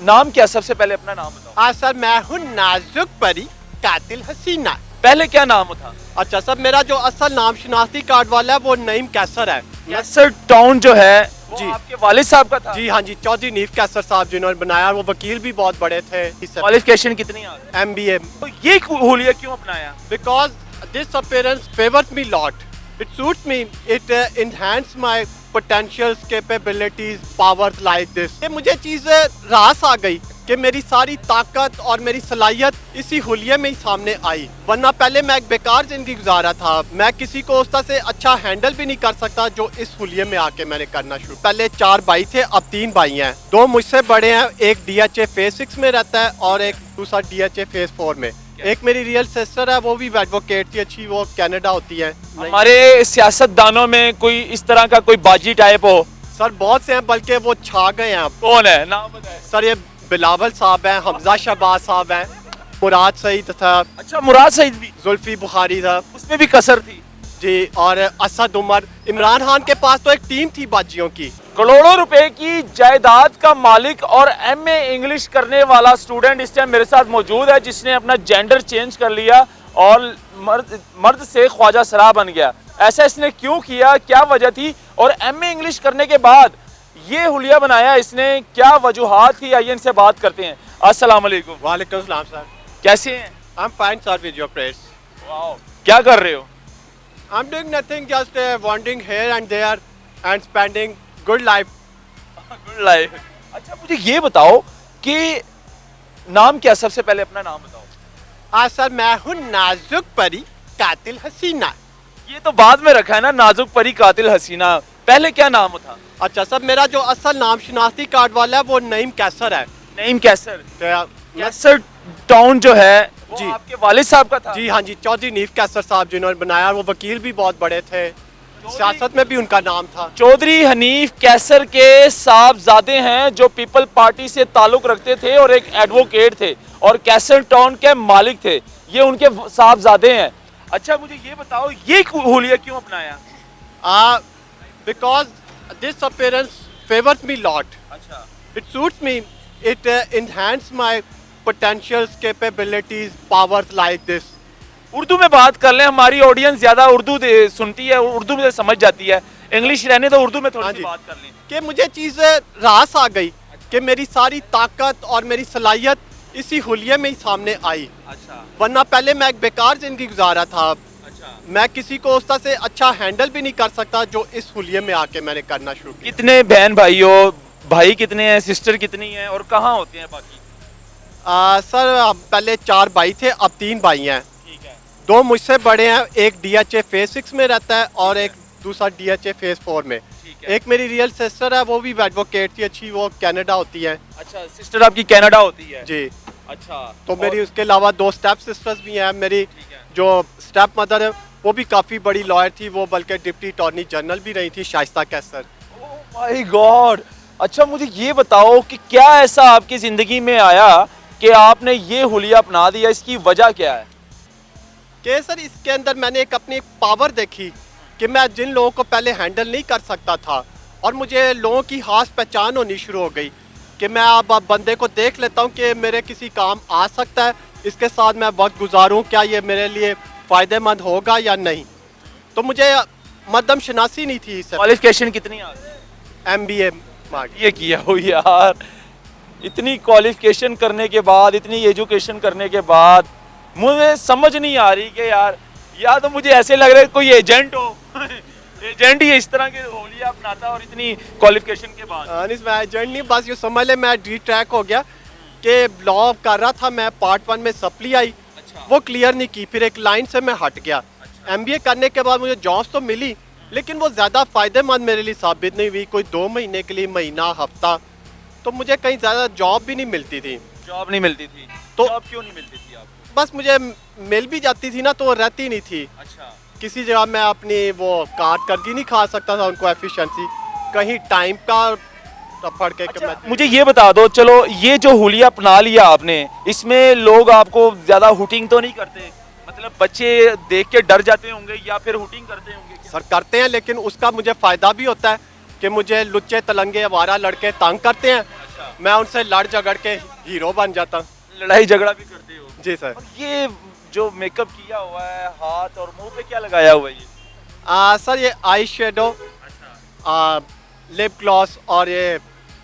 نام کیا؟ سب سے پہلے اپنا نام بتاؤ. سر میں ہوں نازک پری قاتل حسینہ. پہلے کیا نام تھا؟ اچھا سر میرا جو اصل نام شناختی کارڈ والا ہے وہ نعیم کیسر ہے. کیسر ٹاؤن جو ہے وہ جی آپ کے والد صاحب کا تھا؟ جی ہاں جی چودھری نیف کیسر صاحب جنہوں نے بنایا. وہ وکیل بھی بہت بڑے تھے. کوالیفکیشن کتنی آ گئی؟ MBA. تو یہ حلیہ کیوں اپنایا؟ Because this appearance favors me lot. It suits me. It enhances my potentials, capabilities, powers like this. یہ مجھے چیز راس آ گئی کہ میری ساری طاقت اور میری صلاحیت اسی حلیے میں ہی سامنے آئی. ورنہ پہلے میں ایک بیکار زندگی گزارا تھا. میں کسی کو اس طرح سے اچھا ہینڈل بھی نہیں کر سکتا جو اس حلیے میں آ کے میں نے کرنا شروع. پہلے 4 بھائی تھے, اب 3 بھائی ہیں. 2 مجھ سے بڑے ہیں, ایک DHA فیز 6 میں رہتا ہے اور ایک دوسرا DHA فیز 4 میں. ایک میری ریئل سسٹر ہے, وہ بھی ایڈوکیٹ تھی اچھی, وہ کینیڈا ہوتی ہے. ہمارے سیاست دانوں میں کوئی اس طرح کا کوئی باجی ٹائپ ہو؟ سر بہت سے ہیں, بلکہ وہ چھا گئے ہیں. کون ہے؟ نام بتائیں. سر یہ بلاول صاحب ہیں, حمزہ شہباز صاحب ہیں, مراد سعید تھا. اچھا مراد سعید بھی؟ زلفی بخاری تھا, اس میں بھی کسر تھی جی. اور اسد عمر. عمران خان کے پاس تو ایک ٹیم تھی باجیوں کی. کروڑوں روپے کی جائیداد کا مالک اور MA انگلش کرنے والا اسٹوڈنٹ اس ٹائم میرے ساتھ موجود ہے, جس نے اپنا جینڈر چینج کر لیا اور مرد سے خواجہ سرا بن گیا. ایسا اس نے کیوں کیا, کیا وجہ تھی, اور MA انگلش کرنے کے بعد یہ حلیہ بنایا اس نے, کیا وجوہات تھی, آئیے ان سے بات کرتے ہیں. السلام علیکم. وعلیکم السلام سر. کیسے ہیں؟ I'm fine sir with your prayers. واو, کیا کر رہے ہو؟ I'm doing nothing, just wandering here and there and spending good life. Good life. اچھا مجھے یہ بتاؤ کہ نام کیا؟ سب سے پہلے اپنا نام بتاؤ. سر میں ہوں نازک پری قاتل حسینہ. یہ تو بعد میں رکھا ہے نا, نازک پری قاتل حسینہ. پہلے کیا نام تھا؟ اچھا سر میرا جو اصل نام شناختی کارڈ والا ہے وہ نعیم کیسر ہے. نعیم کیسر. تو کیسر ٹاؤن جو ہے وہ جی آپ کے والد صاحب کا تھا؟ جی ہاں جی چودھری نیف کیسر صاحب جنہوں نے بنایا. وہ وکیل بھی بہت بڑے تھے, سیاست میں بھی ان کا نام تھا. چودھری حنیف کیسر کے صاحبزادے ہیں جو پیپل پارٹی سے تعلق رکھتے تھے اور ایک ایڈوکیٹ تھے اور کیسر ٹاؤن کے مالک تھے. یہ ان کے صاحبزادے ہیں. اچھا مجھے یہ بتاؤ یہ حلیہ کیوں اپنایا؟ Because this appearance favors me lot. اچھا It suits me. It enhances my potentials, capabilities, powers like this. Urdu میں بات کر لیں, ہماری آڈینس زیادہ اردو سنتی ہے, اردو میں سمجھ جاتی ہے. انگلش رہنے تو اردو میں تھوڑی سی بات کر لیں. کہ مجھے چیز راس آ گئی کہ میری ساری طاقت اور میری صلاحیت اسی حلیے میں ہی سامنے آئی. اچھا ورنہ پہلے میں ایک بیکار زندگی گزارا تھا. اچھا. میں کسی کو اس طرح سے اچھا ہینڈل بھی نہیں کر سکتا جو اس حلیے میں آ کے میں نے کرنا شروع کیا. کتنے بہن بھائی ہو؟ بھائی کتنے ہیں, سسٹر کتنی ہیں, اور کہاں ہوتے ہیں باقی؟ سر پہلے 4 بھائی تھے, اب 3 بھائی ہیں. ٹھیک ہے. 2 مجھ سے بڑے ہیں, ایک DHA فیز 6 میں رہتا ہے اور ایک دوسرا DHA فیز 4 میں. ایک میری ریئل سسٹر ہے, وہ بھی ایڈوکیٹ تھی اچھی, وہ کینیڈا ہوتی ہے. اچھا سسٹر آپ کی کینیڈا ہوتی ہے؟ جی. اچھا. تو میری اس کے علاوہ 2 اسٹیپ سسٹرز بھی ہیں. میری جو اسٹیپ مدر ہے وہ بھی کافی بڑی لائر تھی, وہ بلکہ ڈپٹی اٹارنی جنرل بھی رہی تھی, شائستہ کیسر. اوہ مائی گاڈ. اچھا مجھے یہ بتاؤ کہ کیا ایسا آپ کی زندگی میں آیا کہ آپ نے یہ حلیہ اپنا دیا, اس کی وجہ کیا ہے؟ کہ سر اس کے اندر میں نے ایک اپنی پاور دیکھی کہ میں جن لوگوں کو پہلے ہینڈل نہیں کر سکتا تھا, اور مجھے لوگوں کی خاص پہچان ہونی شروع ہو گئی کہ میں اب بندے کو دیکھ لیتا ہوں کہ میرے کسی کام آ سکتا ہے, اس کے ساتھ میں وقت گزاروں, کیا یہ میرے لیے فائدہ مند ہوگا یا نہیں. تو مجھے مردم شناسی نہیں تھی. کوالیفکیشن کتنی آ گئی؟ MBA. یہ کیا ہو یار, اتنی کوالیفکیشن کرنے کے بعد, اتنی ایجوکیشن کرنے کے بعد مجھے سمجھ نہیں آ رہی کہ یار, یا تو مجھے ایسے لگ رہا ہے کوئی ایجنٹ ہو ایجنٹ ہی اس طرح کے حلیہ اپناتا اور اتنی کوالیفکیشن کے بعد. میں ایجنٹ نہیں, بس یہ سمجھ لے میں ڈی ٹریک ہو گیا کہ لا کر رہا تھا میں, پارٹ 1 میں سپلی آئی, وہ کلیئر نہیں کی, پھر ایک لائن سے میں ہٹ گیا. MBA کرنے کے بعد مجھے جابس تو ملی, لیکن وہ زیادہ فائدہ مند میرے لیے ثابت نہیں ہوئی. کوئی 2 مہینے کے لیے, مہینہ, ہفتہ, تو مجھے کہیں زیادہ جاب بھی نہیں ملتی تھی. جاب نہیں ملتی تھی؟ تو جاب کیوں نہیں ملتی تھی آپ کو؟ بس مجھے مل بھی جاتی تھی نا تو وہ رہتی نہیں تھی. اچھا. کسی جگہ میں اپنی وہ کارکردگی نہیں کھا سکتا تھا, ان کو ایفیشنسی, کہیں ٹائم کا پڑ کے. مجھے یہ بتا دو, چلو یہ جو حلیہ اپنا لیا آپ نے, اس میں لوگ آپ کو زیادہ ہوٹنگ تو نہیں کرتے؟ مطلب بچے دیکھ کے ڈر جاتے ہوں گے یا پھر ہوٹنگ کرتے ہوں گے؟ سر کرتے ہیں, لیکن اس کا مجھے فائدہ بھی ہوتا ہے کہ مجھے لچے تلنگے آوارہ لڑکے تنگ کرتے ہیں, میں ان سے لڑ جھگڑ کے ہیرو بن جاتا ہوں. لڑائی جھگڑا بھی کرتے ہو. جی سر. اور یہ جو میک اپ کیا ہوا ہے ہاتھ اور منہ پہ کیا لگایا ہوا ہے یہ؟ سر یہ آئی شیڈو, لپ گلاس اور یہ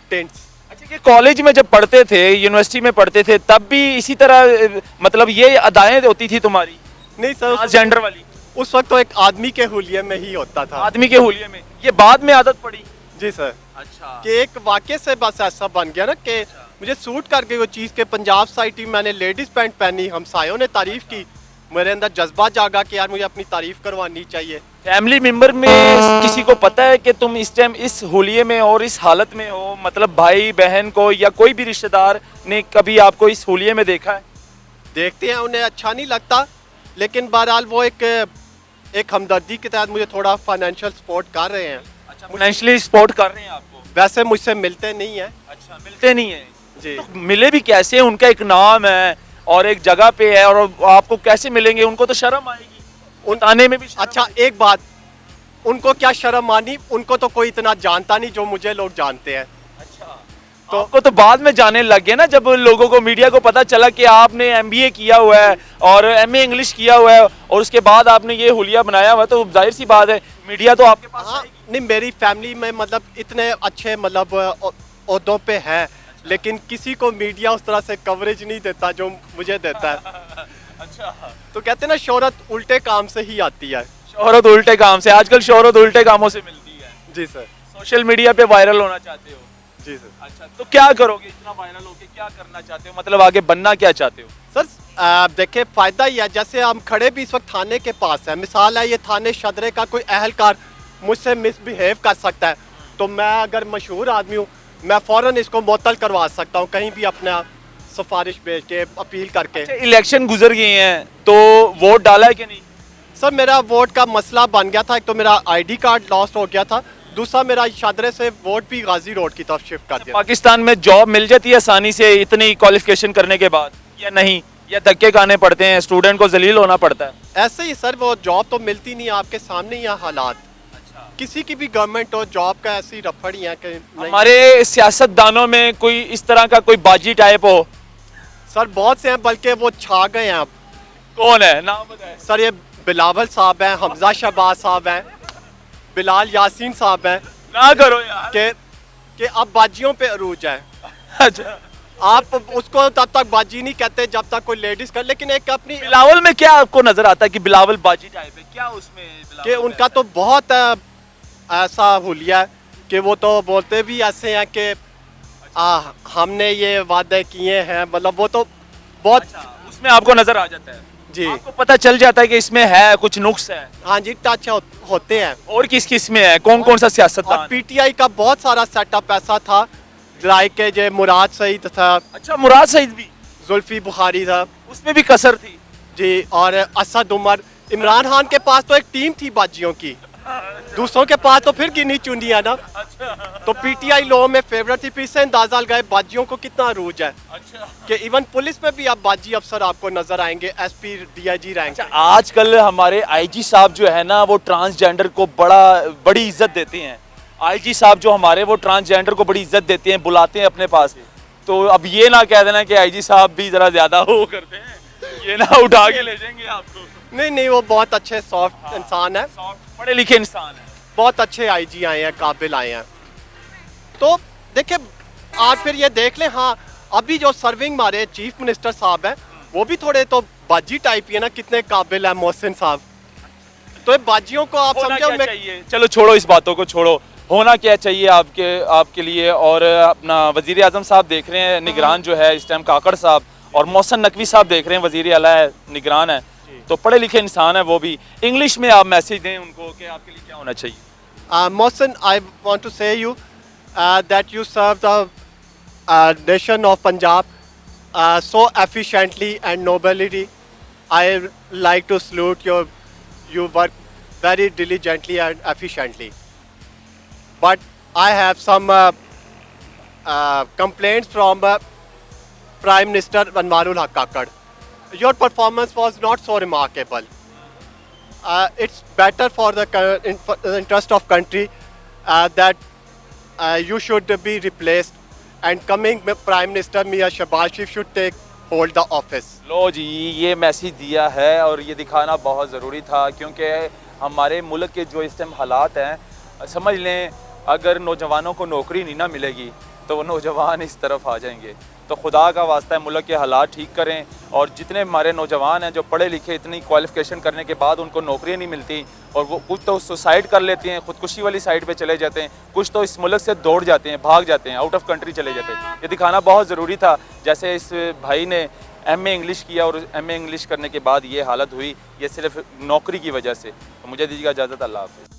ٹینٹس. اچھا, یہ کالج میں جب پڑھتے تھے, یونیورسٹی میں پڑھتے تھے, تب بھی اسی طرح مطلب یہ ادائیں ہوتی تھی تمہاری نہیں سر, جینڈر والی؟ اس وقت تو ایک آدمی کے حلیے میں ہی ہوتا تھا. آدمی کے حلیے میں, یہ بعد میں عادت پڑی؟ جی سر. اچھا. کہ ایک واقعے سے بس ایسا بن گیا نا کہ مجھے سوٹ کر گئی وہ چیز کہ پنجاب سوسائٹی میں نے لیڈیز پینٹ پہنی, ہمسایوں نے تعریف کی, میرے اندر جذبہ جاگا کہ یار مجھے اپنی تعریف کروانی چاہیے. فیملی ممبر میں کسی کو پتہ ہے کہ تم اس ٹائم اس حلیے میں اور اس حالت میں ہو, مطلب بھائی بہن کو یا کوئی بھی رشتہ دار نے کبھی آپ کو اس حلیے میں دیکھا ہے؟ دیکھتے ہیں, انہیں اچھا نہیں لگتا, لیکن بہرحال وہ ایک ہمدردی کے تحت مجھے تھوڑا فائنینشیل سپورٹ کر رہے ہیں. اچھا, فائنینشلی سپورٹ کر رہے ہیں آپ کو؟ ویسے مجھ سے ملتے نہیں ہیں. اچھا, ملتے نہیں ہیں. جی. تو ملے بھی کیسے؟ ان کا ایک نام ہے اور ایک جگہ پہ ہے, اور آپ کو کیسے ملیں گے؟ ان کو تو شرم آئے گی, ان آنے میں بھی شرم. اچھا ایک بات, ان کو کیا شرم آنی, ان کو تو کوئی اتنا جانتا نہیں جو مجھے لوگ جانتے ہیں. اچھا, تو آپ کو تو بعد میں جانے لگ گئے نا, جب لوگوں کو میڈیا کو پتا چلا کہ آپ نے MBA کیا ہوا ہے اور MA انگلش کیا ہوا ہے, اور اس کے بعد آپ نے یہ حلیہ بنایا ہوا ہے, تو ظاہر سی بات ہے میڈیا تو آپ کے پاس آئے گی. نہیں, میری فیملی میں مطلب اتنے اچھے مطلب عہدوں پہ ہیں, لیکن کسی کو میڈیا اس طرح سے کوریج نہیں دیتا جو مجھے دیتا ہے. اچھا, تو کہتے ہیں نا شہرت الٹے کام سے ہی آتی ہے. شہرت الٹے کام سے, آج کل شہرت الٹے کاموں سے ملتی ہے. جی سر. سوشل میڈیا پہ وائرل ہونا چاہتے ہو؟ جی سر. اچھا, تو کیا کرو گے اتنا وائرل ہو کے, کیا کرنا چاہتے ہو, مطلب آگے بننا کیا چاہتے ہو؟ سر دیکھیں فائدہ یہ ہے, جیسے ہم کھڑے بھی اس وقت تھانے کے پاس ہیں, مثال ہے یہ تھانے شدرے کا کوئی اہلکار مجھ سے مس بہیو کر سکتا ہے, تو میں اگر مشہور آدمی ہوں میں فوراً اس کو معطل کروا سکتا ہوں کہیں بھی اپنا سفارش بھیج کے, اپیل کر کے. الیکشن گزر گئے ہیں تو ووٹ ڈالا ہے کہ نہیں؟ سر میرا ووٹ کا مسئلہ بن گیا تھا, ایک تو میرا ID کارڈ لاسٹ ہو گیا تھا, دوسرا میرا شادرے سے ووٹ بھی غازی روڈ کی طرف شفٹ کر دیا. پاکستان میں جاب مل جاتی ہے آسانی سے اتنی کوالیفیکیشن کرنے کے بعد یا نہیں, یا دھکے کھانے پڑتے ہیں, اسٹوڈنٹ کو ذلیل ہونا پڑتا ہے؟ ایسے ہی سر, وہ جاب تو ملتی نہیں, آپ کے سامنے ہی حالات, کسی کی بھی گورنمنٹ ہو جاب کا ایسی رفڑ ہی ہے کہ ہمارے سیاست دانوں میں کوئی اس طرح کا کوئی باجی ٹائپ ہو؟ سر بہت سے ہیں, بلکہ وہ چھا گئے ہیں اب. کون ہے, نام بتائیں. سر یہ بلاول صاحب ہیں, حمزہ شہباز صاحب ہیں, بلال یاسین صاحب ہیں. نہ کرو یار کہ اب باجیوں پہ عروج ہے. اچھا, آپ اس کو تب تک باجی نہیں کہتے جب تک کوئی لیڈیز کر, لیکن ایک اپنی بلاول میں کیا آپ کو نظر آتا ہے کہ بلاول باجی ٹائپ ہے, کیا اس میں کہ ان کا تو بہت ایسا حلیہ ہے کہ وہ تو بولتے بھی ایسے ہیں کہ ہم نے یہ وعدے کیے ہیں, مطلب وہ تو بہت اس میں آپ کو نظر آ جاتا ہے. جی, آپ کو پتہ چل جاتا ہے کہ اس میں ہے کچھ نقص ہے. ہاں جی, ٹچ ہوتے ہیں. اور کس میں ہے, کون سا سیاست دان؟ اور PTI کا بہت سارا سیٹ اپ ایسا تھا, لائک جو مراد سعید تھا. اچھا, مراد سعید بھی, زلفی بخاری تھا, اس میں بھی کسر تھی. جی, اور اسد عمر. عمران خان کے پاس تو ایک ٹیم تھی باجیوں کی, دوسروں کے پاس تو پھر گنی چنی ہے نا. تو PTI لوگوں میں فیورٹ تھی, پھر سے اندازہ لگائے باجیوں کو کتنا عروج ہے کہ ایون پولیس میں بھی اب باجی افسر آپ کو نظر آئیں گے, SP DIG رینک. آج کل ہمارے IG صاحب جو ہے نا وہ ٹرانسجینڈر کو بڑی عزت دیتے ہیں. IG صاحب جو ہمارے وہ ٹرانسجینڈر کو بڑی عزت دیتے ہیں, بلاتے ہیں اپنے پاس. تو اب یہ نہ کہہ دینا کہ IG صاحب بھی ذرا زیادہ ہو کرتے ہیں, یہ نہ اٹھا کے لے جائیں گے آپ کو. نہیں, وہ بہت اچھے سافٹ انسان ہے, پڑھے لکھے انسان ہے, بہت اچھے IG آئے ہیں, قابل آئے ہیں. تو دیکھیں آج پھر یہ دیکھ لیں, ہاں ابھی جو سرونگ ہمارے چیف منسٹر صاحب ہیں وہ بھی تھوڑے تو باجی ٹائپ ہی ہے نا, کتنے قابل ہیں محسن صاحب. تو باجیوں کو آپ سمجھو, چلو چھوڑو اس باتوں کو, چھوڑو. ہونا کیا چاہیے آپ کے لیے؟ اور اپنا وزیر اعظم صاحب دیکھ رہے ہیں نگران جو ہے اس ٹائم کاکڑ صاحب, اور محسن نقوی صاحب دیکھ رہے ہیں وزیر اعلیٰ نگران ہے, تو پڑھے لکھے انسان ہیں وہ بھی. انگلش میں آپ میسج دیں ان کو کہ آپ کے لیے کیا ہونا چاہیے. Mohsen, I want to say you that you serve the nation of Punjab so efficiently and nobly. I like to salute you work very diligently and efficiently. But I have some complaints from Prime Minister Anwarul Haq Kakad. Your performance was not so remarkable. It's better for the interest of country that you should be replaced and coming Prime Minister Mia Shehbaz Sharif should take hold the office. لو جی یہ message دیا ہے اور یہ دکھانا بہت ضروری تھا کیونکہ ہمارے ملک کے جو اس ٹائم حالات ہیں سمجھ لیں اگر نوجوانوں کو نوکری نہیں نہ ملے گی تو وہ نوجوان اس طرف آ جائیں گے. تو خدا کا واسطہ ہے ملک کے حالات ٹھیک کریں اور جتنے ہمارے نوجوان ہیں جو پڑھے لکھے اتنی کوالیفیکیشن کرنے کے بعد ان کو نوکریاں نہیں ملتی اور وہ کچھ تو سوسائڈ کر لیتے ہیں, خودکشی والی سائڈ پہ چلے جاتے ہیں, کچھ تو اس ملک سے دوڑ جاتے ہیں, بھاگ جاتے ہیں, آؤٹ آف کنٹری چلے جاتے ہیں. یہ دکھانا بہت ضروری تھا. جیسے اس بھائی نے ایم اے انگلش کیا اور ایم اے انگلش کرنے کے بعد یہ حالت ہوئی, یہ صرف نوکری کی وجہ سے. تو مجھے دیجیے گا اجازت, اللہ حافظ.